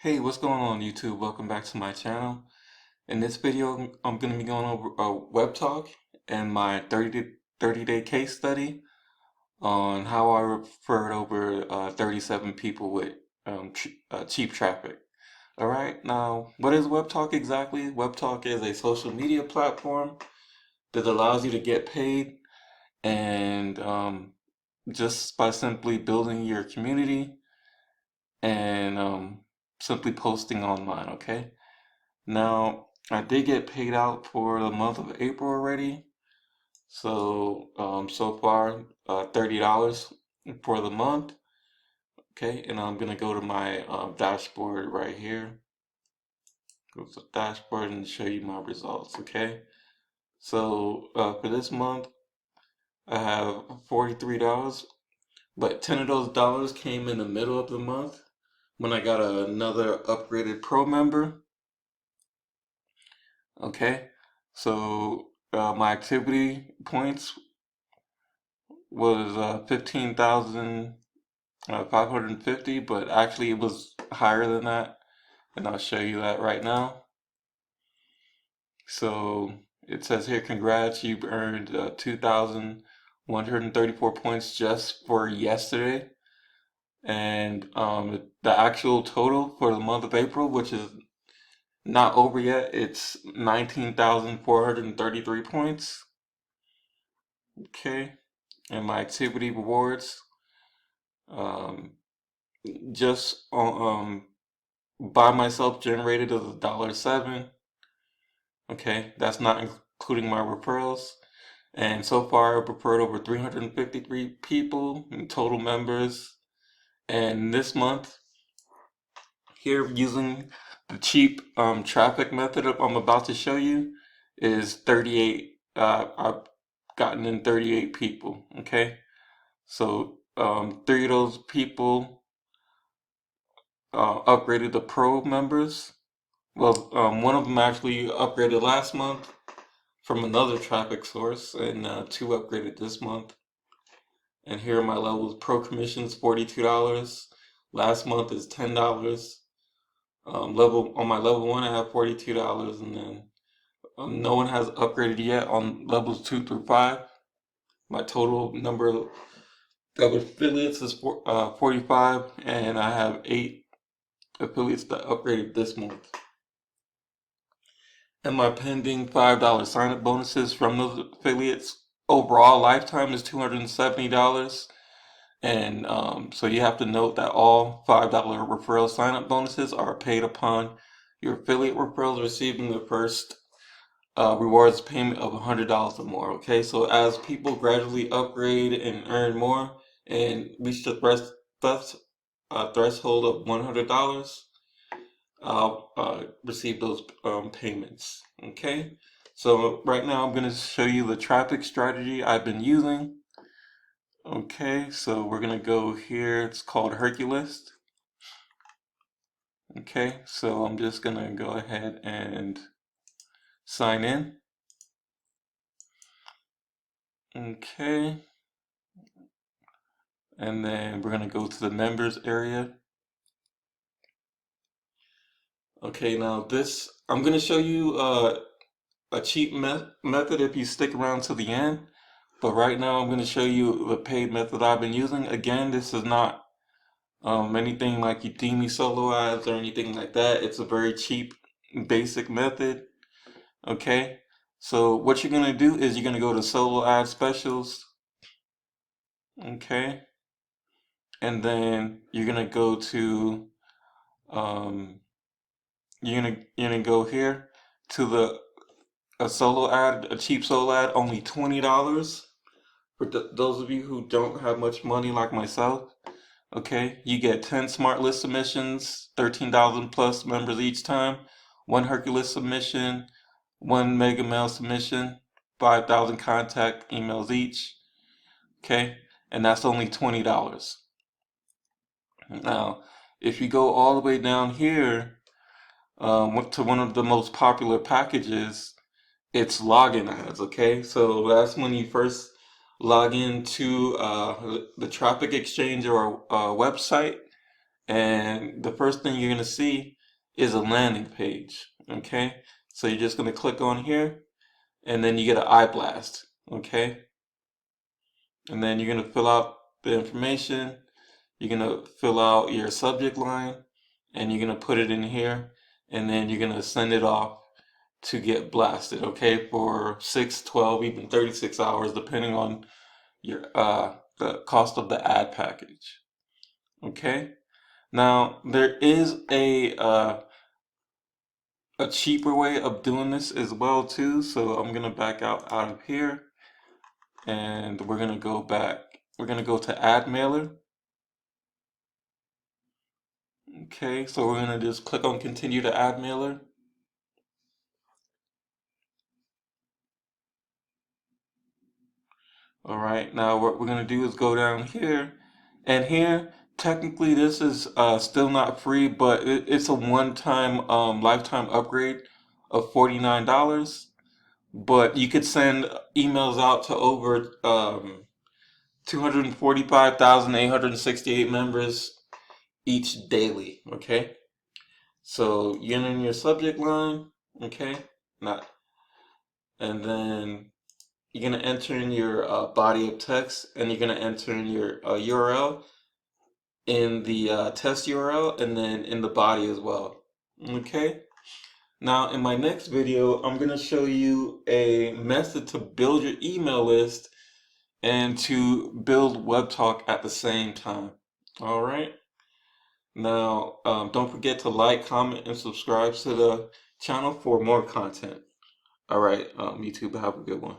Hey, what's going on YouTube? Welcome back to my channel. In this video, I'm going to be going over Webtalk and my 30-day case study on how I referred over 37 people with cheap traffic. Alright, now what is Webtalk exactly? Webtalk is a social media platform that allows you to get paid and just by simply building your community and simply posting online, okay? Now, I did get paid out for the month of April already. So far, $30 for the month. Okay, and I'm gonna go to my dashboard right here. Go to the dashboard and show you my results. Okay, so for this month, I have $43, but 10 of those dollars came in the middle of the month when I got another upgraded pro member. Okay, so my activity points was 15,550, but actually it was higher than that, and I'll show you that right now. So it says here, congrats, you've earned 2,134 points just for yesterday. And the actual total for the month of April, which is not over yet, it's 19,433 points. Okay, and my activity rewards, um, just by myself generated is $1.07. Okay, that's not including my referrals. And so far, I've referred over 353 people in total members. And this month, here using the cheap traffic method I'm about to show you is 38. I've gotten in 38 people. Okay, so three of those people upgraded to pro members. Well, one of them actually upgraded last month from another traffic source, and two upgraded this month. And here are my levels. Pro commissions $42. Last month is $10. Level on my level one, I have $42, and then no one has upgraded yet on levels 2 through 5. My total number of affiliates is 45, and I have 8 affiliates that upgraded this month. And my pending $5 sign up bonuses from those affiliates overall lifetime is $270. And so you have to note that all $5 referral sign up bonuses are paid upon your affiliate referrals receiving the first rewards payment of $100 or more. Okay, so as people gradually upgrade and earn more and reach the threshold of $100, I'll receive those payments. Okay, so right now I'm going to show you the traffic strategy I've been using. Okay, so we're going to go here. It's called Hercules. Okay, so I'm just going to go ahead and sign in. Okay, and then we're going to go to the members area. Okay, now this, I'm going to show you a cheap method if you stick around to the end. But right now I'm going to show you the paid method I've been using. Again, this is not anything like Udemy solo ads or anything like that. It's a very cheap, basic method. Okay, so what you're going to do is you're going to go to solo ad specials. Okay, and then you're going to go to, um, you're gonna go here to a solo ad, a cheap solo ad, only $20. For those of you who don't have much money like myself, okay, you get 10 smart list submissions, 13,000 plus members each time, one Hercules submission, one mega mail submission, 5,000 contact emails each, okay, and that's only $20. Now, if you go all the way down here to one of the most popular packages, it's login ads, okay? So that's when you first log into the traffic exchange or website, and the first thing you're going to see is a landing page. Okay, so you're just going to click on here, and then you get an eye blast. Okay, and then you're going to fill out the information. You're going to fill out your subject line, and you're going to put it in here, and then you're going to send it off to get blasted, okay, for 6, 12, even 36 hours, depending on your the cost of the ad package. Okay, now there is a cheaper way of doing this as well too. So I'm gonna back out of here, and we're gonna go back. We're gonna go to Ad Mailer. Okay, so we're gonna just click on Continue to Ad Mailer. All right, now what we're gonna do is go down here, and here technically this is still not free, but it's a one-time lifetime upgrade of $49. But you could send emails out to over 245,868 members each daily. Okay, so you enter in your subject line. Okay, not, and then you're gonna enter in your body of text, and you're gonna enter in your URL in the test URL, and then in the body as well. Okay. Now in my next video, I'm gonna show you a method to build your email list and to build Webtalk at the same time. All right. Now, don't forget to like, comment, and subscribe to the channel for more content. All right, YouTube, have a good one.